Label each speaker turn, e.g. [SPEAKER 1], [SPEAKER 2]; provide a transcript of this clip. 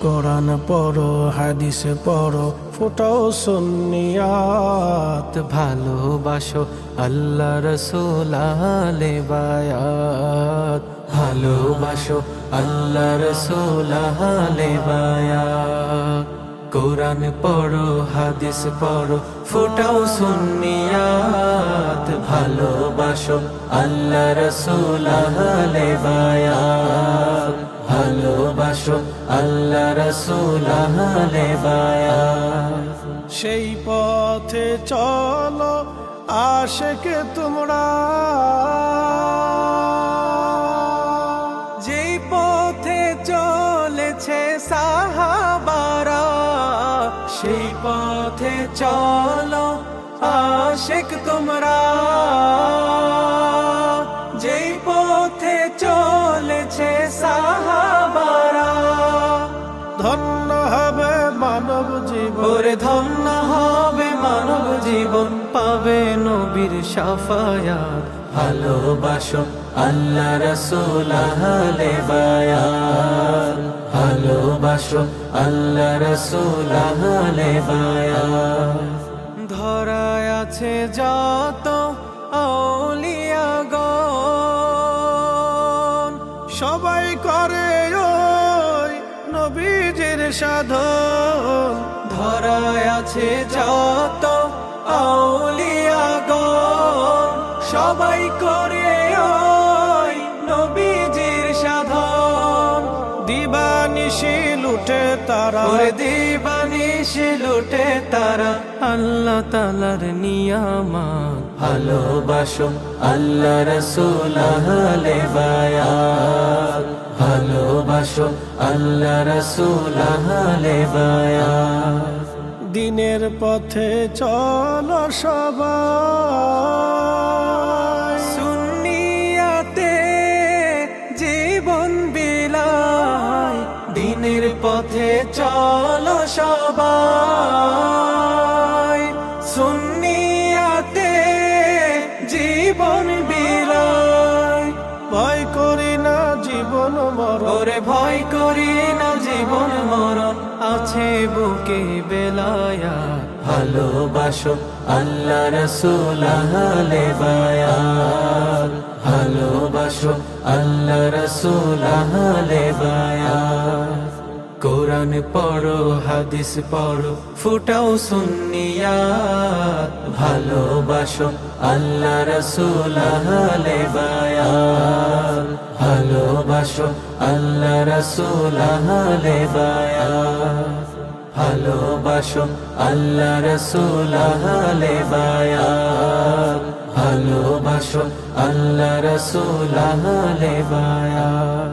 [SPEAKER 1] কোরআন পড়ো, হাদিস পড়ো, ফোটাও সুন্নিয়াত।
[SPEAKER 2] ভালোবাসো আল্লাহ রসুল আহলে বায়াত, ভালোবাসো আল্লাহ রসুল আহলে বায়াত। কোরআন পড়ো, হাদিস পড়ো, ফোটাও সুন্নিয়াত। ভালোবাসো আল্লাহ রসুল আহলে বায়াত, ভালোবাসো আল্লাহ রসুল আহলে বায়াত।
[SPEAKER 1] সেই পথে চলো আশেকে তোমরা,
[SPEAKER 2] যেই পথে চলেছে সাহাবারা। সেই পথে চলো আশিক তোমরা, যেই পথে চলেছে সাহাবারা।
[SPEAKER 1] ধন্য হবে মানব জীবন,
[SPEAKER 2] ওরে ধন্য হবে মানব জীবন, পাবে নবীর শাফায়াত। ভালোবাসো আল্লাহ রসুল আহলে বায়াত, ভালোবাসো আল্লাহ রসুল আহলে বায়াত। ধরায় আছে যত আউলিয়াগণ,
[SPEAKER 1] সবাই করে ওই নবীজির সাধন।
[SPEAKER 2] ধরায় আছে যত আউলিয়াগণ, সবাই করে ওই নবীজির সাধন।
[SPEAKER 1] দিবানিশি লুটে তারা,
[SPEAKER 2] ওরে দিবানিশি লুটে তারা আল্লাহ তাআলার নিয়ামত। ভালোবাসো আল্লাহ রসুল আহলে বায়াত, ভালোবাসো আল্লাহ রসুল আহলে বায়াত।
[SPEAKER 1] দিনের পথে চলো সবাই,
[SPEAKER 2] সুন্নিয়াতে জীবন বিলায়। দিনের পথে চলো সবাই, সুন্নিয়াতে জীবন বিলায়।
[SPEAKER 1] ভয় করি না জীবন মরণ,
[SPEAKER 2] ওরে ভয় করি না জীবন মরণ, আছে বুকে বেলায়াত। ভালোবাসো আল্লাহ রসুল আহলে বায়াত, ভালোবাসো আল্লাহ রসুল আহলে বায়াত। কোরআন পড়ো, হাদিস পড়ো, ফুটাও সুন্নিয়াত। ভালোবাসো আল্লাহ রসুল আহলে বায়াত, ভালোবাসো আল্লাহ রসুল আহলে বায়াত, ভালোবাসো আল্লাহ রসুল আহলে বায়াত, ভালোবাসো আল্লাহ রসুল আহলে বায়াত।